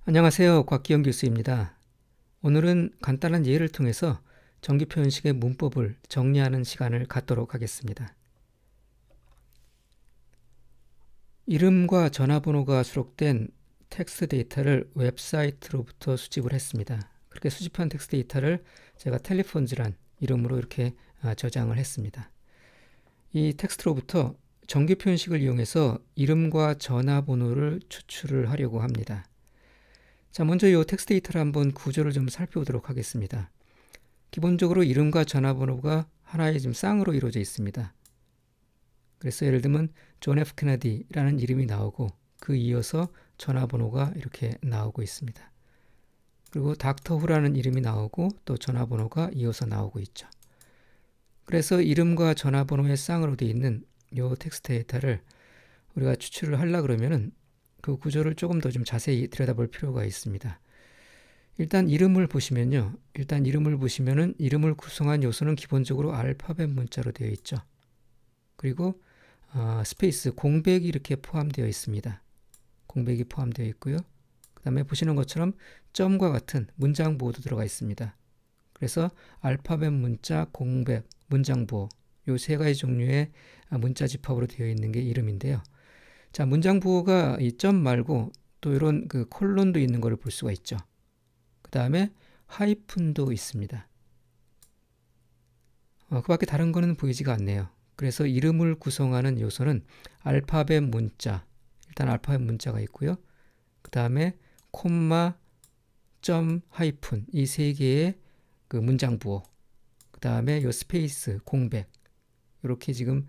안녕하세요. 곽기영 교수입니다. 오늘은 간단한 예를 통해서 정규표현식의 문법을 정리하는 시간을 갖도록 하겠습니다. 이름과 전화번호가 수록된 텍스트 데이터를 웹사이트로부터 수집을 했습니다. 그렇게 수집한 텍스트 데이터를 제가 텔레폰즈란 이름으로 이렇게 저장을 했습니다. 이 텍스트로부터 정규표현식을 이용해서 이름과 전화번호를 추출을 하려고 합니다. 자, 먼저 이 텍스트 데이터를 한번 구조를 좀 살펴보도록 하겠습니다. 기본적으로 이름과 전화번호가 하나의 좀 쌍으로 이루어져 있습니다. 그래서 예를 들면 존 F 케네디라는 이름이 나오고 그 이어서 전화번호가 이렇게 나오고 있습니다. 그리고 닥터 후라는 이름이 나오고 또 전화번호가 이어서 나오고 있죠. 그래서 이름과 전화번호의 쌍으로 되어 있는 이 텍스트 데이터를 우리가 추출을 하려고 그러면은 그 구조를 조금 더 좀 자세히 들여다볼 필요가 있습니다. 일단 이름을 보시면요. 이름을 구성한 요소는 기본적으로 알파벳 문자로 되어 있죠. 그리고 스페이스, 공백이 이렇게 포함되어 있습니다. 공백이 포함되어 있고요. 그 다음에 보시는 것처럼 점과 같은 문장 보호도 들어가 있습니다. 그래서 알파벳 문자, 공백, 문장 보호 이 세 가지 종류의 문자 집합으로 되어 있는 게 이름인데요. 자, 문장 보호가 이 점 말고 또 이런 그 콜론도 있는 것을 볼 수가 있죠. 그 다음에 하이픈도 있습니다. 그 밖에 다른 거는 보이지가 않네요. 그래서 이름을 구성하는 요소는 알파벳 문자, 일단 알파벳 문자가 있고요. 그 다음에 콤마, 점, 하이픈 이 세 개의 그 문장 부호, 그 다음에 요 스페이스, 공백 이렇게 지금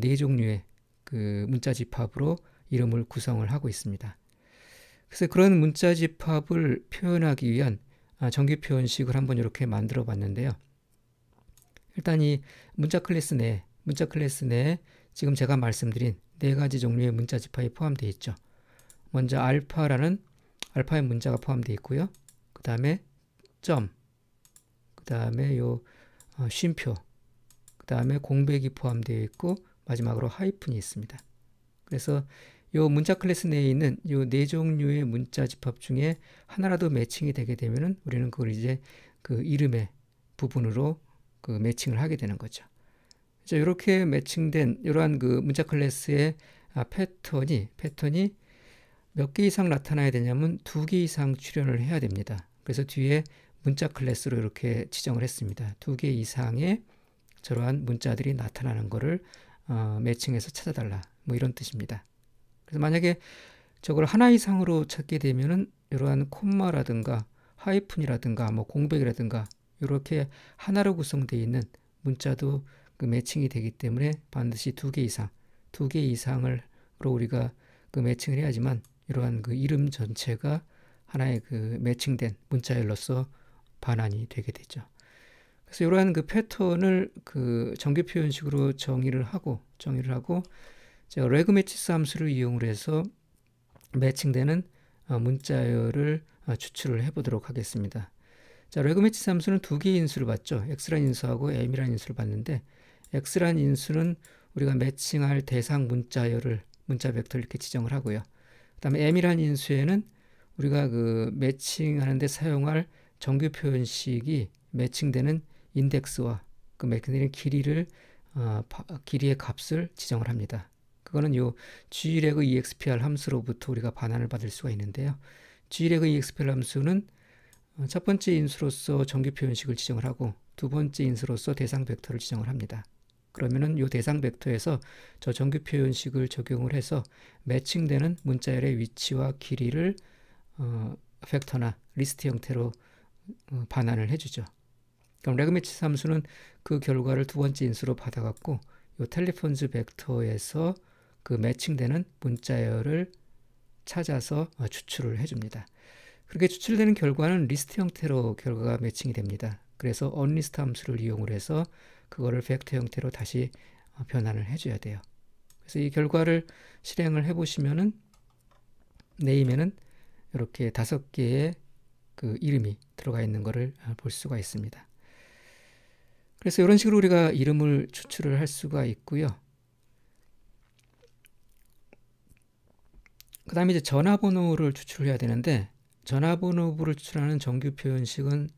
네 종류의 그 문자 집합으로 이름을 구성을 하고 있습니다. 그래서 그런 문자 집합을 표현하기 위한 정규 표현식을 한번 이렇게 만들어 봤는데요. 일단 이 문자 클래스 내에 지금 제가 말씀드린 네 가지 종류의 문자 집합이 포함되어 있죠. 먼저 알파라는 알파의 문자가 포함되어 있고요. 그 다음에 점, 그 다음에 요 쉼표, 그 다음에 공백이 포함되어 있고 마지막으로 하이픈이 있습니다. 그래서 이 문자 클래스 내에 있는 이 네 종류의 문자 집합 중에 하나라도 매칭이 되게 되면은 우리는 그걸 이제 그 이름의 부분으로 그 매칭을 하게 되는 거죠. 자, 이렇게 매칭된 이러한 그 문자 클래스의 패턴이 몇 개 이상 나타나야 되냐면 2개 이상 출현을 해야 됩니다. 그래서 뒤에 문자 클래스로 이렇게 지정을 했습니다. 2개 이상의 저러한 문자들이 나타나는 것을 매칭해서 찾아달라 뭐 이런 뜻입니다. 그래서 만약에 저걸 하나 이상으로 찾게 되면은 이러한 콤마라든가 하이픈이라든가 뭐 공백이라든가 이렇게 하나로 구성되어 있는 문자도 그 매칭이 되기 때문에 반드시 2개 이상으로 우리가 그 매칭을 해야지만 이러한 그 이름 전체가 하나의 그 매칭된 문자열로서 반환이 되게 되죠. 그래서 이러한 그 패턴을 그 정규 표현식으로 정의를 하고 제가 레그매치스 함수를 이용을 해서 매칭되는 문자열을 추출을 해보도록 하겠습니다. 자, 레그매치스 함수는 두 개의 인수를 받죠. x라는 인수하고 m이라는 인수를 받는데 x라는 인수는 우리가 매칭할 대상 문자열을 문자 벡터를 이렇게 지정을 하고요. 그 다음에 m이라는 인수에는 우리가 그 매칭하는데 사용할 정규 표현식이 매칭되는 인덱스와 그 매칭되는 길이의 값을 지정을 합니다. 그거는 요 greg_expr 함수로부터 우리가 반환을 받을 수가 있는데요. greg_expr 함수는 첫 번째 인수로서 정규 표현식을 지정을 하고 두 번째 인수로서 대상 벡터를 지정을 합니다. 그러면은 요 대상 벡터에서 저 정규 표현식을 적용을 해서 매칭되는 문자열의 위치와 길이를 벡터나 리스트 형태로 반환을 해주죠. 그럼 레그매치스 함수는 그 결과를 두 번째 인수로 받아갖고 요 텔레폰즈 벡터에서 그 매칭되는 문자열을 찾아서 추출을 해줍니다. 그렇게 추출되는 결과는 리스트 형태로 결과가 매칭이 됩니다. 그래서 onList 함수를 이용을 해서 그거를 벡터 형태로 다시 변환을 해줘야 돼요. 그래서 이 결과를 실행을 해보시면은 네임에는 이렇게 5개의 그 이름이 들어가 있는 것을 볼 수가 있습니다. 그래서 이런 식으로 우리가 이름을 추출을 할 수가 있고요. 그 다음에 이제 전화번호를 추출해야 되는데 전화번호부를 추출하는 정규 표현식은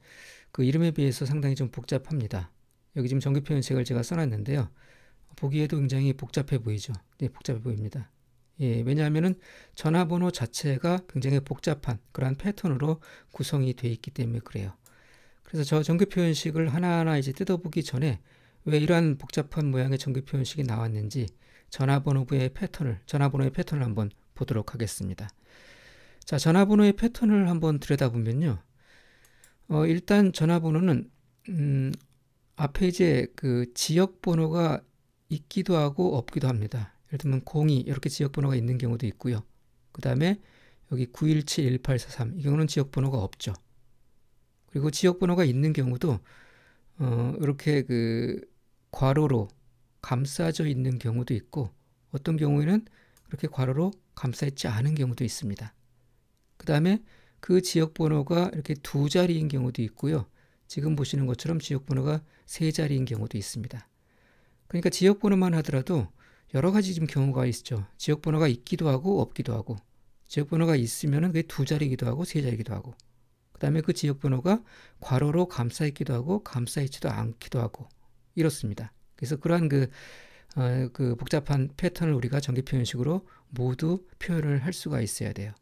그 이름에 비해서 상당히 좀 복잡합니다. 여기 지금 정규 표현식을 제가 써놨는데요. 보기에도 굉장히 복잡해 보이죠. 네, 복잡해 보입니다. 예, 왜냐하면은 전화번호 자체가 굉장히 복잡한 그러한 패턴으로 구성이 되어 있기 때문에 그래요. 그래서 저 정규 표현식을 하나하나 이제 뜯어보기 전에 왜 이러한 복잡한 모양의 정규 표현식이 나왔는지 전화번호의 패턴을 한번 보도록 하겠습니다. 자, 전화번호의 패턴을 한번 들여다보면요. 일단 전화번호는 앞에 이제 그 지역 번호가 있기도 하고 없기도 합니다. 예를 들면 02 이렇게 지역 번호가 있는 경우도 있고요. 그 다음에 여기 917-1843 이 경우는 지역 번호가 없죠. 그리고 지역 번호가 있는 경우도 이렇게 그 괄호로 감싸져 있는 경우도 있고 어떤 경우에는 그렇게 괄호로 감싸 있지 않은 경우도 있습니다. 그 다음에 그 지역 번호가 이렇게 두 자리인 경우도 있고요. 지금 보시는 것처럼 지역 번호가 세 자리인 경우도 있습니다. 그러니까 지역 번호만 하더라도 여러 가지 지금 경우가 있죠. 지역 번호가 있기도 하고 없기도 하고 지역 번호가 있으면은 그게 두 자리이기도 하고 세 자리이기도 하고 그 다음에 그 지역 번호가 괄호로 감싸 있기도 하고 감싸 있지도 않기도 하고 이렇습니다. 그래서 그러한 그 복잡한 패턴을 우리가 정규 표현식으로 모두 표현을 할 수가 있어야 돼요.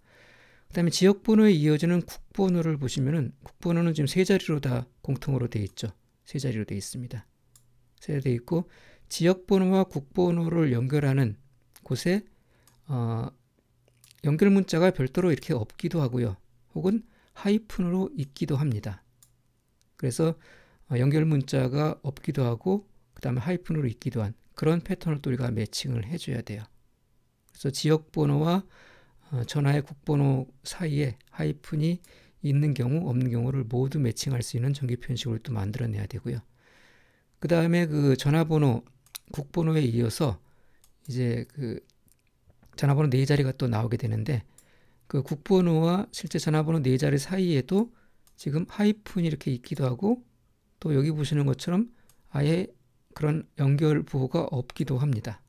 그 다음에 지역 번호에 이어지는 국번호를 보시면은 국번호는 지금 세 자리로 다 공통으로 되어 있죠. 세 자리로 되어 있습니다. 세 자리로 되어 있고 지역 번호와 국번호를 연결하는 곳에 연결 문자가 별도로 이렇게 없기도 하고요. 혹은 하이픈으로 있기도 합니다. 그래서 연결 문자가 없기도 하고 그 다음에 하이픈으로 있기도 한 그런 패턴을 또 우리가 매칭을 해줘야 돼요. 그래서 지역 번호와 전화의 국번호 사이에 하이픈이 있는 경우 없는 경우를 모두 매칭할 수 있는 정규 표현식을 또 만들어내야 되고요. 그 다음에 그 전화번호 국번호에 이어서 이제 그 전화번호 네 자리가 또 나오게 되는데 그 국번호와 실제 전화번호 네 자리 사이에도 지금 하이픈이 이렇게 있기도 하고 또 여기 보시는 것처럼 아예 그런 연결 부호가 없기도 합니다.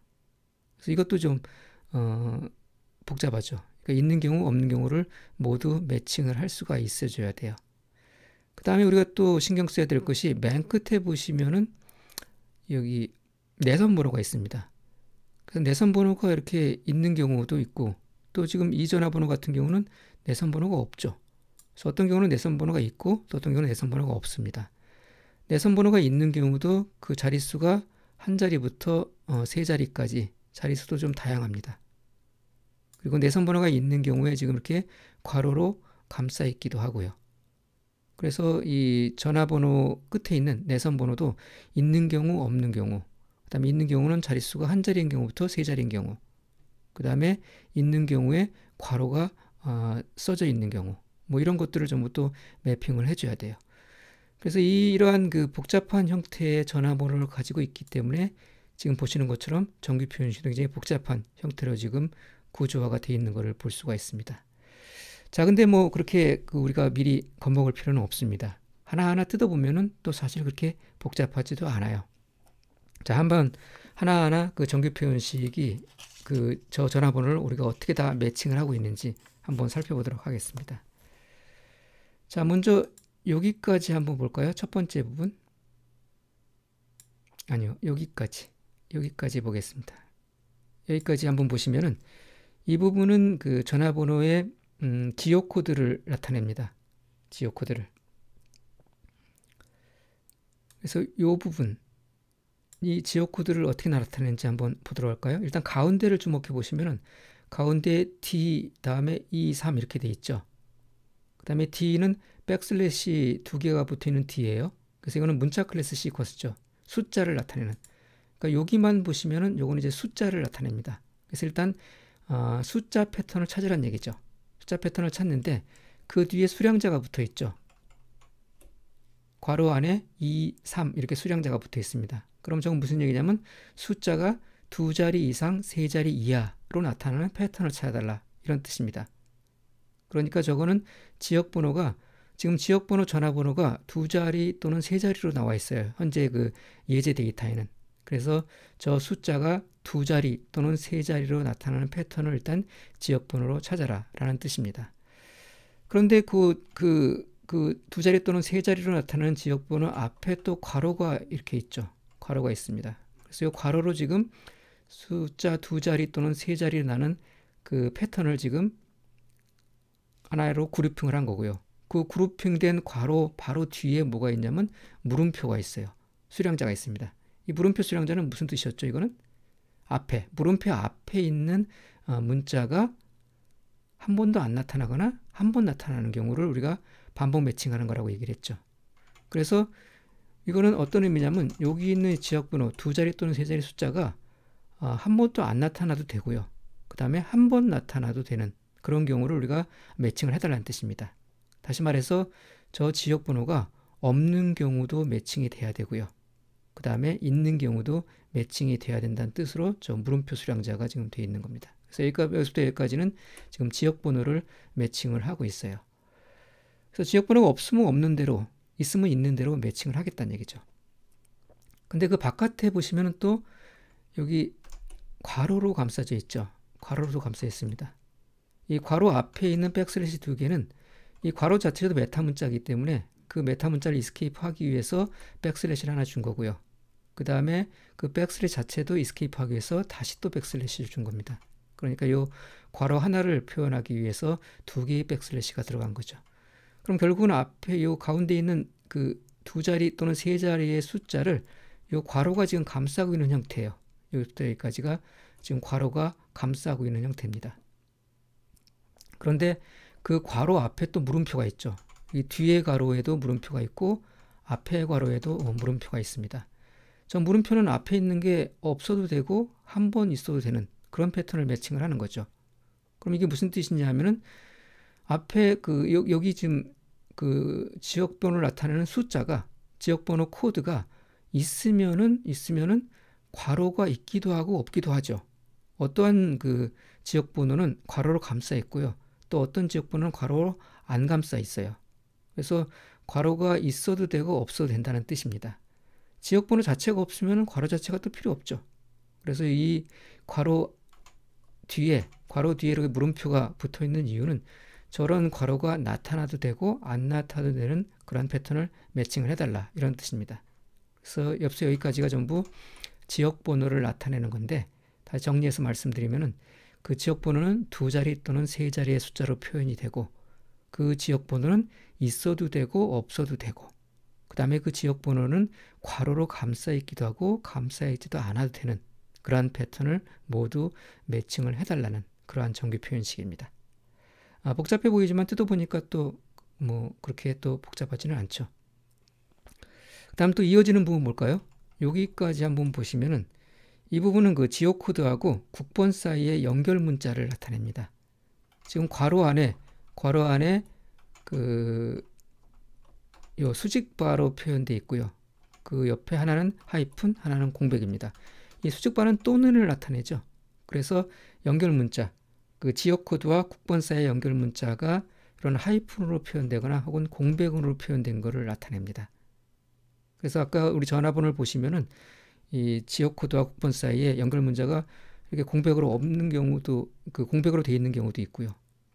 그래서 이것도 좀 복잡하죠. 그러니까 있는 경우 없는 경우를 모두 매칭을 할 수가 있어줘야 돼요. 그 다음에 우리가 또 신경 써야 될 것이 맨 끝에 보시면은 여기 내선 번호가 있습니다. 그래서 내선 번호가 이렇게 있는 경우도 있고 또 지금 이 전화번호 같은 경우는 내선 번호가 없죠. 그래서 어떤 경우는 내선 번호가 있고 또 어떤 경우는 내선 번호가 없습니다. 내선 번호가 있는 경우도 그 자릿수가 한 자리부터 세 자리까지 자릿수도 좀 다양합니다. 그리고 내선 번호가 있는 경우에 지금 이렇게 괄호로 감싸 있기도 하고요. 그래서 이 전화번호 끝에 있는 내선 번호도 있는 경우 없는 경우 그 다음에 있는 경우는 자릿수가 한 자리인 경우부터 세 자리인 경우 그 다음에 있는 경우에 괄호가 써져 있는 경우 뭐 이런 것들을 전부 또 매핑을 해줘야 돼요. 그래서 이러한 그 복잡한 형태의 전화번호를 가지고 있기 때문에 지금 보시는 것처럼 정규 표현식도 굉장히 복잡한 형태로 지금 구조화가 되어 있는 것을 볼 수가 있습니다. 자, 근데 뭐 그렇게 우리가 미리 겁먹을 필요는 없습니다. 하나하나 뜯어보면은 또 사실 그렇게 복잡하지도 않아요. 자, 한번 하나하나 그 정규 표현식이 저 전화번호를 우리가 어떻게 다 매칭을 하고 있는지 한번 살펴보도록 하겠습니다. 자, 먼저 여기까지 한번 볼까요? 첫 번째 부분. 아니요, 여기까지 보겠습니다. 여기까지 한번 보시면은 이 부분은 그 전화번호의 지역 코드를 나타냅니다. 지역 코드를. 그래서 이 부분, 이 지역 코드를 어떻게 나타내는지 한번 보도록 할까요? 일단 가운데를 주목해 보시면은 가운데 D 다음에 2, 3 이렇게 돼 있죠. 그 다음에 D는 백슬래시 두 개가 붙어 있는 D예요. 그래서 이거는 문자 클래스 시퀀스죠. 숫자를 나타내는. 그러니까 여기만 보시면은 요거는 이제 숫자를 나타냅니다. 그래서 일단 숫자 패턴을 찾으란 얘기죠. 숫자 패턴을 찾는데 그 뒤에 수량자가 붙어 있죠. 괄호 안에 2, 3 이렇게 수량자가 붙어 있습니다. 그럼 저건 무슨 얘기냐면 숫자가 두 자리 이상 세 자리 이하로 나타나는 패턴을 찾아달라 이런 뜻입니다. 그러니까 저거는 지역번호가 지금 지역번호 전화번호가 두 자리 또는 세 자리로 나와 있어요. 현재 그 예제 데이터에는. 그래서 저 숫자가 두 자리 또는 세 자리로 나타나는 패턴을 일단 지역번호로 찾아라 라는 뜻입니다. 그런데 그 두 자리 또는 세 자리로 나타나는 지역번호 앞에 또 괄호가 이렇게 있죠. 괄호가 있습니다. 그래서 이 괄호로 지금 숫자 두 자리 또는 세 자리 나는 그 패턴을 지금 하나로 그룹핑을 한 거고요. 그 그룹핑된 괄호 바로 뒤에 뭐가 있냐면 물음표가 있어요. 수량자가 있습니다. 이 물음표 수량자는 무슨 뜻이었죠? 이거는 앞에, 물음표 앞에 있는 문자가 한 번도 안 나타나거나 한 번 나타나는 경우를 우리가 반복 매칭하는 거라고 얘기를 했죠. 그래서 이거는 어떤 의미냐면 여기 있는 지역번호 두 자리 또는 세 자리 숫자가 한 번도 안 나타나도 되고요. 그 다음에 한 번 나타나도 되는 그런 경우를 우리가 매칭을 해달라는 뜻입니다. 다시 말해서 저 지역번호가 없는 경우도 매칭이 돼야 되고요. 그 다음에 있는 경우도 매칭이 돼야 된다는 뜻으로 저 물음표 수량자가 지금 되어 있는 겁니다. 그래서 여기서부터 여기까지는 지금 지역번호를 매칭을 하고 있어요. 그래서 지역번호가 없으면 없는 대로, 있으면 있는 대로 매칭을 하겠다는 얘기죠. 근데 그 바깥에 보시면 또 여기 괄호로 감싸져 있죠. 괄호로 감싸 있습니다. 이 괄호 앞에 있는 백슬래시 두 개는 이 괄호 자체도 메타 문자이기 때문에 그 메타 문자를 이스케이프 하기 위해서 백슬래시를 하나 준 거고요. 그 다음에 그 백슬래시 자체도 이스케이프 하기 위해서 다시 또 백슬래시를 준 겁니다. 그러니까 이 괄호 하나를 표현하기 위해서 두 개의 백슬래시가 들어간 거죠. 그럼 결국은 앞에 이 가운데 있는 그 두 자리 또는 세 자리의 숫자를 이 괄호가 지금 감싸고 있는 형태예요. 여기부터 여기까지가 지금 괄호가 감싸고 있는 형태입니다. 그런데 그 괄호 앞에 또 물음표가 있죠. 이 뒤에 괄호에도 물음표가 있고 앞에 괄호에도 물음표가 있습니다. 저 물음표는 앞에 있는 게 없어도 되고 한 번 있어도 되는 그런 패턴을 매칭을 하는 거죠. 그럼 이게 무슨 뜻이냐 하면은 앞에 여기 지금 그 지역번호를 나타내는 숫자가 지역번호 코드가 있으면은 괄호가 있기도 하고 없기도 하죠. 어떠한 그 지역번호는 괄호로 감싸 있고요. 또 어떤 지역번호는 괄호로 안 감싸 있어요. 그래서 괄호가 있어도 되고 없어도 된다는 뜻입니다. 지역번호 자체가 없으면 괄호 자체가 또 필요 없죠. 그래서 이 괄호 뒤에 이렇게 물음표가 붙어 있는 이유는 저런 괄호가 나타나도 되고 안 나타나도 되는 그런 패턴을 매칭을 해달라 이런 뜻입니다. 그래서 옆서 여기까지가 전부 지역번호를 나타내는 건데 다시 정리해서 말씀드리면은 그 지역번호는 두 자리 또는 세 자리의 숫자로 표현이 되고 그 지역번호는 있어도 되고 없어도 되고 그 다음에 그 지역번호는 괄호로 감싸 있기도 하고 감싸 있지도 않아도 되는 그러한 패턴을 모두 매칭을 해달라는 그러한 정규 표현식입니다. 복잡해 보이지만 뜯어보니까 또 뭐 그렇게 또 복잡하지는 않죠. 그 다음 또 이어지는 부분 뭘까요? 여기까지 한번 보시면은 이 부분은 그 지역 코드하고 국번 사이의 연결 문자를 나타냅니다. 지금 괄호 안에 요 수직바로 표현되어 있고요. 그 옆에 하나는 하이픈, 하나는 공백입니다. 이 수직바는 또는을 나타내죠. 그래서 연결 문자, 그 지역 코드와 국번 사이의 연결 문자가 이런 하이픈으로 표현되거나 혹은 공백으로 표현된 것을 나타냅니다. 그래서 아까 우리 전화번호를 보시면은 이 지역 코드와 국번 사이에 연결 문자가 이렇게 공백으로 없는 경우도 그 공백으로 되어 있는 경우도 있고요.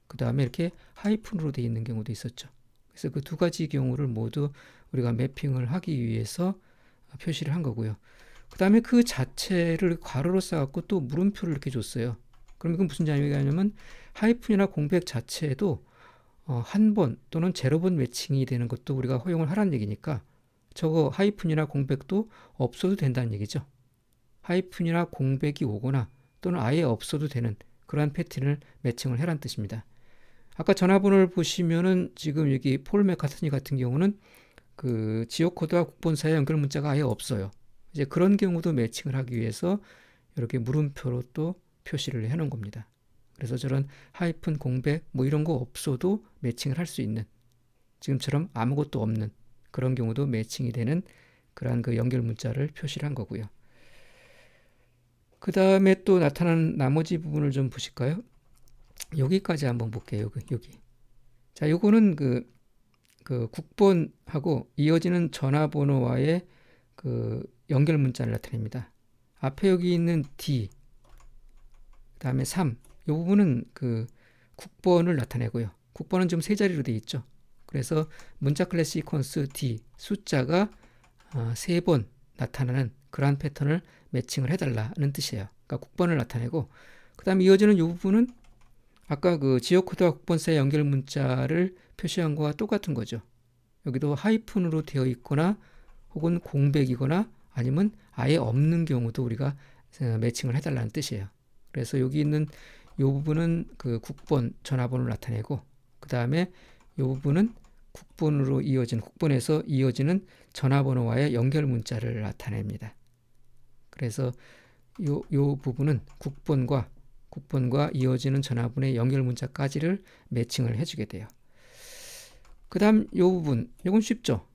그 다음에 이렇게 하이픈으로 되어 있는 경우도 있었죠. 그래서 그 두 가지 경우를 모두 우리가 매핑을 하기 위해서 표시를 한 거고요. 그 다음에 그 자체를 괄호로 써갖고 또 물음표를 이렇게 줬어요. 그럼 이건 무슨 의미가 냐면 하이픈이나 공백 자체에도 한 번 또는 제로 번 매칭이 되는 것도 우리가 허용을 하라는 얘기니까 저거 하이픈이나 공백도 없어도 된다는 얘기죠. 하이픈이나 공백이 오거나 또는 아예 없어도 되는 그러한 패턴을 매칭을 해란 뜻입니다. 아까 전화번호를 보시면은 지금 여기 폴 맥카트니 같은 경우는 그 지역 코드와 국번 사이의 연결 문자가 아예 없어요. 이제 그런 경우도 매칭을 하기 위해서 이렇게 물음표로 또 표시를 해놓은 겁니다. 그래서 저런 하이픈, 공백 뭐 이런 거 없어도 매칭을 할 수 있는 지금처럼 아무것도 없는 그런 경우도 매칭이 되는 그러한 그 연결 문자를 표시를 한 거고요. 그 다음에 또 나타나는 나머지 부분을 좀 보실까요? 여기까지 한번 볼게요. 여기. 자, 요거는 그 국번하고 이어지는 전화번호와의 그 연결 문자를 나타냅니다. 앞에 여기 있는 D, 그 다음에 3, 이 부분은 그 국번을 나타내고요. 국번은 좀 세 자리로 되어 있죠. 그래서 문자 클래스 시퀀스 D 숫자가 3번 나타나는 그러한 패턴을 매칭을 해달라는 뜻이에요. 그러니까 국번을 나타내고, 그 다음 이어지는 이 부분은 아까 그 지역 코드와 국번 사이 연결 문자를 표시한 거와 똑같은 거죠. 여기도 하이픈으로 되어 있거나 혹은 공백이거나 아니면 아예 없는 경우도 우리가 매칭을 해달라는 뜻이에요. 그래서 여기 있는 이 부분은 그 국번 전화번호를 나타내고, 그 다음에 이 부분은 국번으로 이어진, 국번에서 이어지는 전화번호와의 연결 문자를 나타냅니다. 그래서 요 부분은 국번과 이어지는 전화번호의 연결 문자까지를 매칭을 해주게 돼요. 그 다음 요 부분, 이건 쉽죠.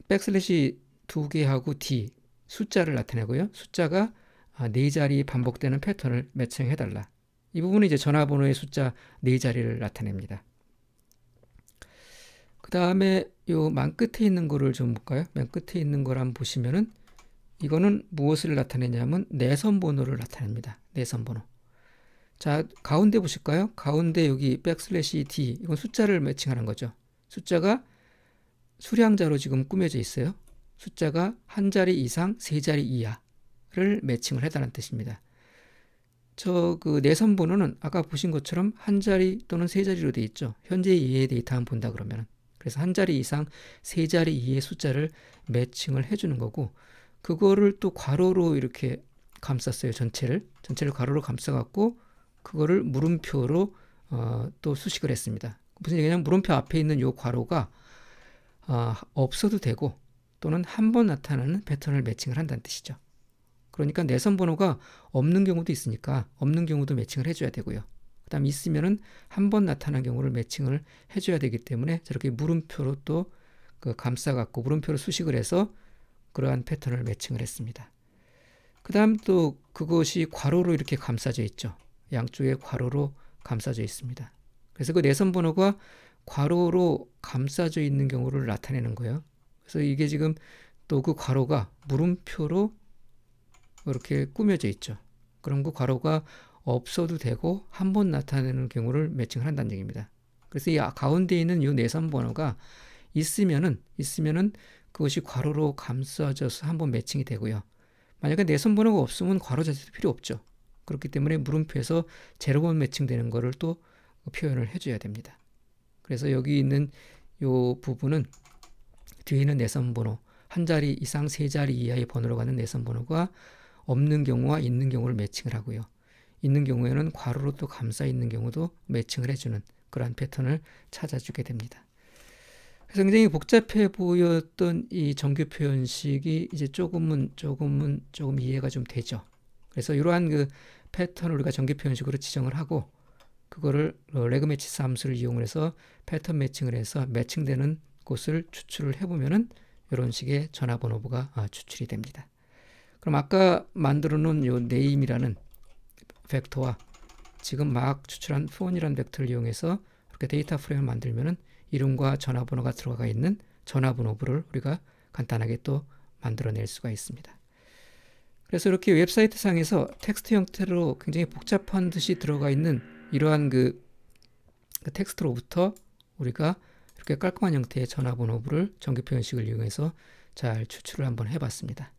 백슬래시 2개하고 D 숫자를 나타내고요. 숫자가 4자리 반복되는 패턴을 매칭해달라. 이 부분은 이제 전화번호의 숫자 4자리를 나타냅니다. 그 다음에 요 맨 끝에 있는 거를 좀 볼까요? 맨 끝에 있는 걸 한번 보시면은 이거는 무엇을 나타내냐면 내선 번호를 나타냅니다. 내선 번호. 자, 가운데 보실까요? 가운데 여기 백슬래시 D, 이건 숫자를 매칭하는 거죠. 숫자가 수량자로 지금 꾸며져 있어요. 숫자가 한 자리 이상, 세 자리 이하를 매칭을 해달라는 뜻입니다. 그 내선 번호는 아까 보신 것처럼 한 자리 또는 세 자리로 되어 있죠. 현재 이해의 데이터 한번 본다 그러면. 그래서 한 자리 이상, 세 자리 이하의 숫자를 매칭을 해주는 거고, 그거를 또 괄호로 이렇게 감쌌어요. 전체를 괄호로 감싸갖고 그거를 물음표로 또 수식을 했습니다. 무슨 얘기냐면 물음표 앞에 있는 요 괄호가 없어도 되고 또는 한 번 나타나는 패턴을 매칭을 한다는 뜻이죠. 그러니까 내선 번호가 없는 경우도 있으니까 없는 경우도 매칭을 해줘야 되고요. 그 다음 있으면은 한 번 나타난 경우를 매칭을 해줘야 되기 때문에 저렇게 물음표로 또 그 감싸갖고 물음표로 수식을 해서 그러한 패턴을 매칭을 했습니다. 그 다음 또 그것이 괄호로 이렇게 감싸져 있죠. 양쪽에 괄호로 감싸져 있습니다. 그래서 그 내선 번호가 괄호로 감싸져 있는 경우를 나타내는 거예요. 그래서 이게 지금 또 그 괄호가 물음표로 이렇게 꾸며져 있죠. 그럼 그 괄호가 없어도 되고 한 번 나타내는 경우를 매칭을 한다는 얘기입니다. 그래서 이 가운데 있는 이 내선 번호가 있으면은 그것이 괄호로 감싸져서 한번 매칭이 되고요. 만약에 내선 번호가 없으면 괄호 자체도 필요 없죠. 그렇기 때문에 물음표에서 제로번 매칭되는 거를 또 표현을 해줘야 됩니다. 그래서 여기 있는 이 부분은 뒤에 있는 내선 번호, 한 자리 이상 세 자리 이하의 번호로 가는 내선 번호가 없는 경우와 있는 경우를 매칭을 하고요. 있는 경우에는 괄호로 또 감싸 있는 경우도 매칭을 해주는 그러한 패턴을 찾아주게 됩니다. 그래서 굉장히 복잡해 보였던 이 정규 표현식이 이제 조금 이해가 좀 되죠. 그래서 이러한 그 패턴을 우리가 정규 표현식으로 지정을 하고 그거를 레그매치 함수를 이용해서 패턴 매칭을 해서 매칭되는 곳을 추출을 해보면은 이런 식의 전화번호부가 추출이 됩니다. 그럼 아까 만들어 놓은 요 name이라는 벡터와 지금 막 추출한 phone이라는 벡터를 이용해서 이렇게 데이터 프레임을 만들면은 이름과 전화번호가 들어가 있는 전화번호부를 우리가 간단하게 또 만들어낼 수가 있습니다. 그래서 이렇게 웹사이트 상에서 텍스트 형태로 굉장히 복잡한 듯이 들어가 있는 이러한 그 텍스트로부터 우리가 이렇게 깔끔한 형태의 전화번호부를 정규 표현식을 이용해서 잘 추출을 한번 해봤습니다.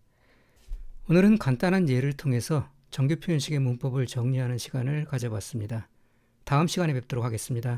오늘은 간단한 예를 통해서 정규 표현식의 문법을 정리하는 시간을 가져봤습니다. 다음 시간에 뵙도록 하겠습니다.